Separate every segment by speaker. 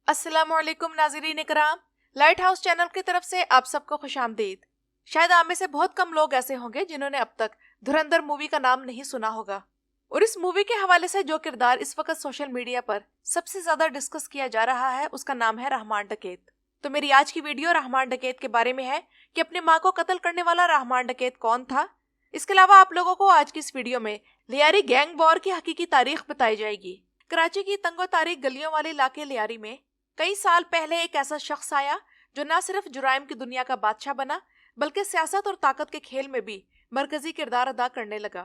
Speaker 1: अस्सलाम वालेकुम नाज़रीन इकराम, लाइट हाउस चैनल की तरफ से आप सबको खुश आमदीद। शायद आप में से बहुत कम लोग ऐसे होंगे जिन्होंने अब तक धुरंधर मूवी का नाम नहीं सुना होगा। और इस मूवी के हवाले से जो किरदार इस वक्त सोशल मीडिया पर सबसे ज्यादा डिस्कस किया जा रहा है उसका नाम है रहमान डकैत। तो मेरी आज की वीडियो रहमान डकैत के बारे में है कि अपनी माँ को कत्ल करने वाला रहमान डकैत कौन था। इसके अलावा आप लोगों को आज की इस वीडियो में लियारी गैंग वॉर की हकीकी तारीख बताई जाएगी। कराची की तंगो तारीख गलियों वाले इलाके लियारी में कई साल पहले एक ऐसा शख्स आया जो न सिर्फ जुराइम की दुनिया का बादशाह बना बल्कि सियासत और ताकत के खेल में भी मरकजी किरदार अदा करने लगा।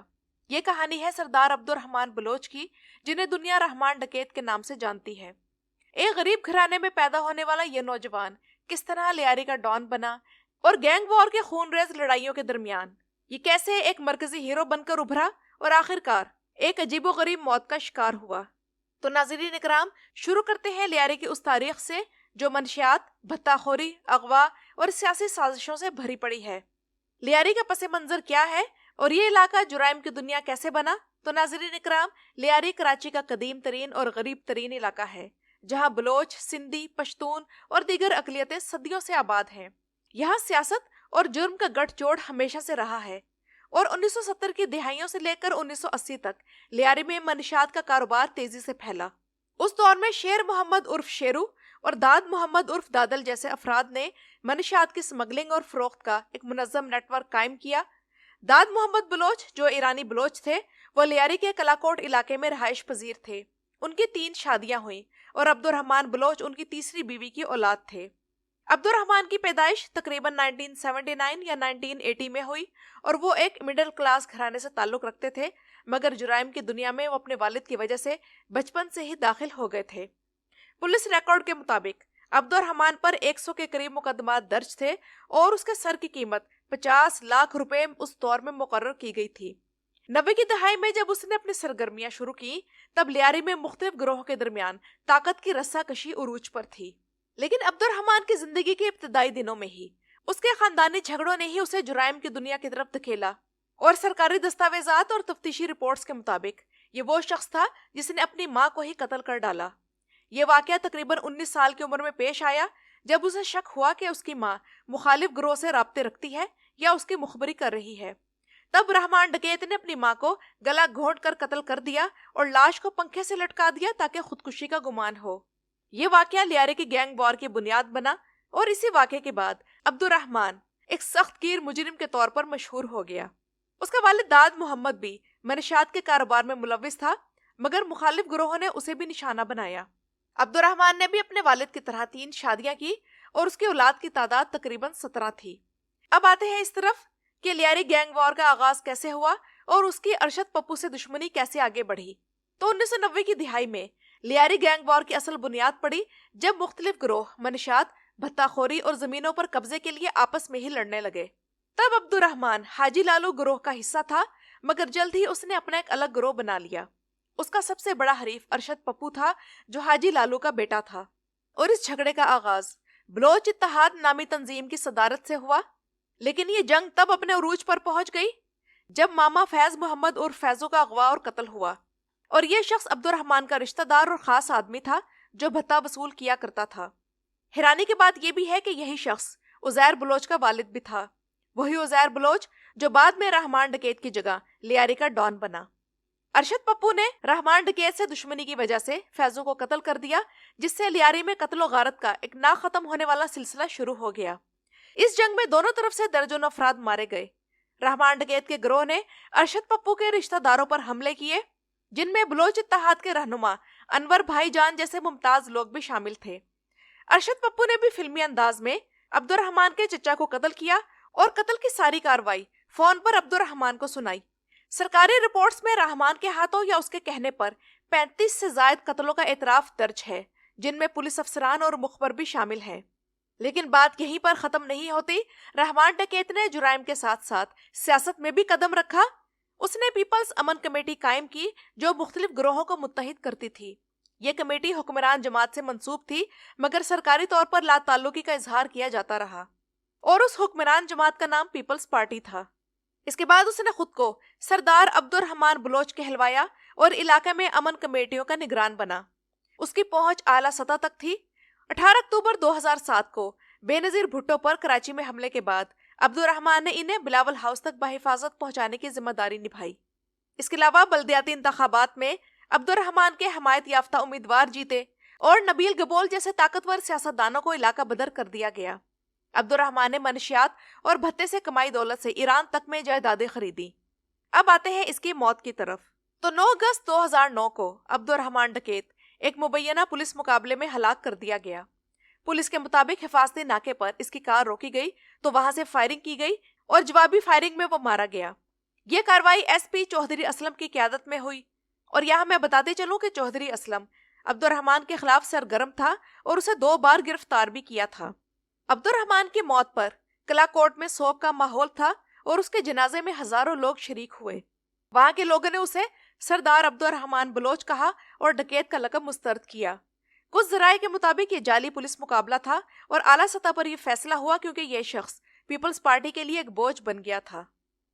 Speaker 1: ये कहानी है सरदार अब्दुर्रहमान बलोच की, जिन्हें दुनिया रहमान डकैत के नाम से जानती है। एक गरीब घराने में पैदा होने वाला ये नौजवान किस तरह लियारी का डॉन बना और गैंग वॉर के खूनरेज लड़ाइयों के दरमियान ये कैसे एक मरकजी हीरो बनकर उभरा और आखिरकार एक अजीबोगरीब मौत का शिकार हुआ। तो नाज़रीन इकराम, शुरू करते हैं लियारी की उस तारीख से जो मनशियात, भत्ताखोरी, अगवा और सियासी साजिशों से भरी पड़ी है। लियारी का पस मंजर क्या है और ये इलाका जुराइम की दुनिया कैसे बना। तो नाज़रीन इकराम, लियारी कराची का कदीम तरीन और गरीब तरीन इलाका है जहाँ बलोच, सिंधी, पश्तून और दीगर अकलियतें सदियों से आबाद हैं। यहाँ सियासत और जुर्म का गठजोड़ हमेशा से रहा है और 1970 की दिहाइयों से लेकर 1980 तक लियारी में मनशियात का कारोबार तेजी से फैला। उस दौर में शेर मोहम्मद उर्फ शेरू और दाद मोहम्मद उर्फ दादल जैसे अफराद ने मनशियात की स्मगलिंग और फरोख्त का एक मुनज़्ज़म नेटवर्क कायम किया। दाद मोहम्मद बलोच, जो ईरानी बलोच थे, वो लियारी के कलाकोट इलाके में रहाइश पजीर थे। उनकी 3 शादियां हुई और अब्दुर्रहमान बलोच उनकी तीसरी बीवी की औलाद थे। अब्दुर्रहमान की पैदाइश तकरीबन 1979 या 1980 में हुई और वो एक मिडिल क्लास घराने से ताल्लुक रखते थे, मगर जुराइम की दुनिया में वो अपने वालिद की वजह से बचपन से ही दाखिल हो गए थे। पुलिस रिकॉर्ड के मुताबिक अब्दुर्रहमान पर 100 के करीब मुकदमात दर्ज थे और उसके सर की कीमत 50 लाख रुपए उस दौर में मुकर्रर की गई थी। 90 की दहाई में जब उसने अपनी सरगर्मियां शुरू की तब लियारी में मुख्तलिफ गिरोहों के दरमियान ताकत की रस्साकशी उरूज पर थी। लेकिन अब्दुर्रहमान की जिंदगी के इब्तदाई दिनों में ही उसके खानदानी झगड़ों ने ही उसे जुराइम की दुनिया की तरफ धकेला और सरकारी दस्तावेजात और तफ्तीशी रिपोर्ट्स के मुताबिक ये वो शख्स था जिसने अपनी माँ को ही कत्ल कर डाला। ये वाकया तकरीबन 19 साल की उम्र में पेश आया जब उसे शक हुआ कि उसकी माँ मुखालिफ गिरोह से राब्ते रखती है या उसकी मुखबरी कर रही है। तब रहमान डकैत ने अपनी माँ को गला घोंट कर कत्ल कर दिया और लाश को पंखे से लटका दिया ताकि खुदकुशी का गुमान हो। ये वाकया लियारी की गैंग वॉर की बुनियाद बना और इसी वाकये के बाद अब्दुर्रहमान एक सख्त गिर मुजरिम के तौर पर मशहूर हो गया। उसका वालिद दाद मोहम्मद भी मनशियात के कारोबार में मुलविस था, मगर मुखालिफ गिरोहों ने उसे भी निशाना बनाया। अब्दुर्रहमान ने भी अपने वालिद की तरह 3 शादियां की और उसकी औलाद की तादाद तकरीबन 17 थी। अब आते हैं इस तरफ कि लियारी गैंग वॉर का आगाज कैसे हुआ और उसकी अरशद पप्पू से दुश्मनी कैसे आगे बढ़ी। तो 1990 की दिहाई में लियारी गैंग वॉर की असल बुनियाद पड़ी जब मुख्तलिफ गिरोह मनशियात, भत्ताखोरी और जमीनों पर कब्जे के लिए आपस में ही लड़ने लगे। तब अब्दुर्रहमान हाजी लालू गिरोह का हिस्सा था, मगर जल्द ही उसने अपना एक अलग गिरोह बना लिया। उसका सबसे बड़ा हरीफ अरशद पप्पू था, जो हाजी लालू का बेटा था। और इस झगड़े का आगाज बलोच इत्तेहाद नामी तंजीम की सदारत से हुआ। लेकिन ये जंग तब अपने उरूज पर पहुंच गई जब मामा फैज मोहम्मद और फैजो का अगवा और कत्ल हुआ। और ये शख्स अब्दुर्रहमान का रिश्तेदार और खास आदमी था जो भत्ता वसूल किया करता था। हैरानी की बात यह भी है कि यही शख्स उजैर बलोच का वालिद भी था, वही उजैर बलोच जो बाद में रहमान डकैत की जगह लियारी का डॉन बना। अरशद पप्पू ने रहमान डकैत से दुश्मनी की वजह से फैजो को कत्ल कर दिया, जिससे लियारी में कत्ल गारत का एक ना खत्म होने वाला सिलसिला शुरू हो गया। इस जंग में दोनों तरफ से दर्जनों अफराद मारे गए। रहमान डकैत के गिरोह ने अरशद पप्पू के रिश्तेदारों पर हमले किए, जिनमें बलोच इत्तेहाद के रहनुमा अनवर भाईजान जैसे मुमताज लोग भी शामिल थे। अरशद पप्पू ने भी फिल्मी अंदाज में अब्दुर्रहमान के चचा को कत्ल किया और कत्ल की सारी कार्रवाई फोन पर अब्दुर्रहमान को सुनाई। सरकारी रिपोर्ट्स में रहमान के हाथों या उसके कहने पर 35 से ज्यादा कत्लों का एतराफ दर्ज है, जिनमें पुलिस अफसरान और मुखबर भी शामिल हैं। लेकिन बात यहीं पर खत्म नहीं होती। रहमान डकैत ने जुराइम के साथ साथ सियासत में भी कदम रखा। उसने पीपल्स अमन कमेटी कायम की जो मुख्तलिफ गिरोहों को मुत्तहिद करती थी। ये कमेटी हुक्मरान जमात से मंसूब थी, मगर सरकारी तौर पर लाताल्लुकी का इजहार किया जाता रहा और उस हुक्मरान जमात का नाम पीपल्स पार्टी था। इसके बाद उसने खुद को सरदार अब्दुर्रहमान बलोच कहलवाया और इलाके में अमन कमेटियों का निगरान बना। उसकी पहुंच आला सतह तक थी 18 अक्टूबर 2007 को बेनजीर भुट्टो पर कराची में हमले के बाद अब्दुर्रहमान ने इन्हें बिलावल हाउस तक बहिफाजत पहुंचाने की जिम्मेदारी निभाई। इसके अलावा बल्दियाती इंतखाबात में अब्दुर्रहमान के हमायत याफ्ता उम्मीदवार जीते और नबील गबोल जैसे ताकतवर सियासतदानों को इलाका बदर कर दिया गया। अब्दुर्रहमान ने मनशियात और भत्ते से कमाई दौलत से ईरान तक में जायदादें खरीदी। अब आते हैं इसकी मौत की तरफ। तो 9 अगस्त 2009 को अब्दुर्रहमान डकैत एक मुबैना पुलिस मुकाबले में हलाक कर दिया गया। पुलिस के मुताबिक हिफाजती नाके पर इसकी कार रोकी गई तो वहां से फायरिंग की गई और जवाबी फायरिंग में वो मारा गया। ये कार्रवाई एसपी चौधरी असलम की क़यादत में हुई। और यहाँ मैं बताते चलूं कि चौधरी असलम अब्दुर्रहमान के खिलाफ सरगर्म था और उसे 2 बार गिरफ्तार भी किया था। अब्दुर्रहमान की मौत पर किला कोर्ट में शोक का माहौल था और उसके जनाजे में हजारों लोग शरीक हुए। वहां के लोगों ने उसे सरदार अब्दुर्रहमान बलोच कहा और डकैत का लक़ब मुस्तरद किया। कुछ ज़राए के मुताबिक ये जाली पुलिस मुकाबला था और आला सतह पर यह फैसला हुआ क्योंकि ये शख्स पीपल्स पार्टी के लिए एक बोझ बन गया था।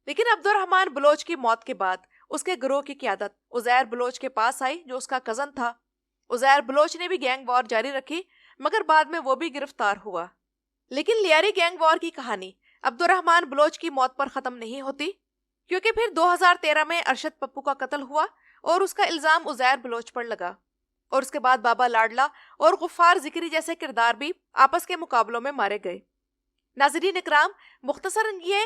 Speaker 1: लेकिन अब्दुर्रहमान बलोच की मौत के बाद उसके गिरोह की क़यादत उज़ैर बलोच के पास आई, जो उसका कज़न था। उज़ैर बलोच ने भी गैंग वॉर जारी रखी, मगर बाद में वो भी गिरफ्तार हुआ। लेकिन लियारी गैंग वॉर की कहानी अब्दुर्रहमान बलोच की मौत पर ख़त्म नहीं होती, क्योंकि फिर 2013 में अरशद पप्पू का कत्ल हुआ और उसका इल्ज़ाम उज़ैर बलोच पर लगा। और उसके बाद बाबा लाडला और गुफ़ार ज़िक्री जैसे किरदार भी आपस के मुकाबलों में मारे गए। नाज़रीन इकराम, मुख्तसरन ये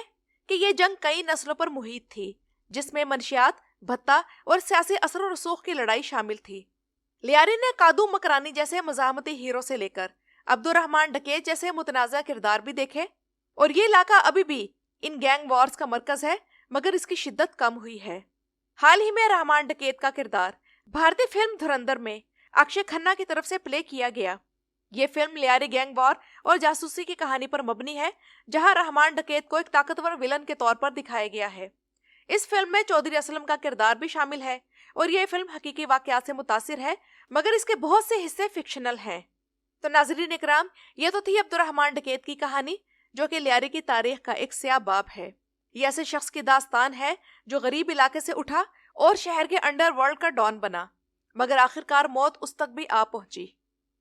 Speaker 1: कि ये जंग कई नस्लों पर मुहित थी, जिसमें मनशियात, भत्ता और सियासी असर और रसूख की लड़ाई शामिल थी। लियारी ने कादू मकरानी जैसे मज़ाहमती हीरो से लेकर अब्दुर्रहमान डकैत जैसे मुतनाज़ा किरदार भी देखे। और ये इलाका अभी भी इन गैंग वॉर्स का मरकज़ है, मगर इसकी शिद्दत कम हुई है। हाल ही में रहमान डकैत का किरदार भारतीय फिल्म धुरंधर में अक्षय खन्ना की तरफ से प्ले किया गया। ये फिल्म लियारी गैंग वॉर और जासूसी की कहानी पर मबनी है, जहां रहमान डकैत को एक ताकतवर विलन के तौर पर दिखाया गया है। इस फिल्म में चौधरी असलम का किरदार भी शामिल है और ये फिल्म हकीकी वाक़यात से मुतासिर है, मगर इसके बहुत से हिस्से फिक्शनल हैं। तो नाज़रीन इकराम, ये तो थी अब्दुर्रहमान डकैत की कहानी, जो कि लियारी की तारीख का एक स्याह बाब है। ये ऐसे शख्स की दास्तान है जो गरीब इलाके से उठा और शहर के अंडरवर्ल्ड का डॉन बना, मगर आखिरकार मौत उस तक भी आ पहुंची।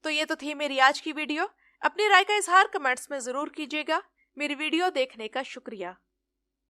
Speaker 1: तो ये तो थी मेरी आज की वीडियो। अपनी राय का इजहार कमेंट्स में ज़रूर कीजिएगा। मेरी वीडियो देखने का शुक्रिया।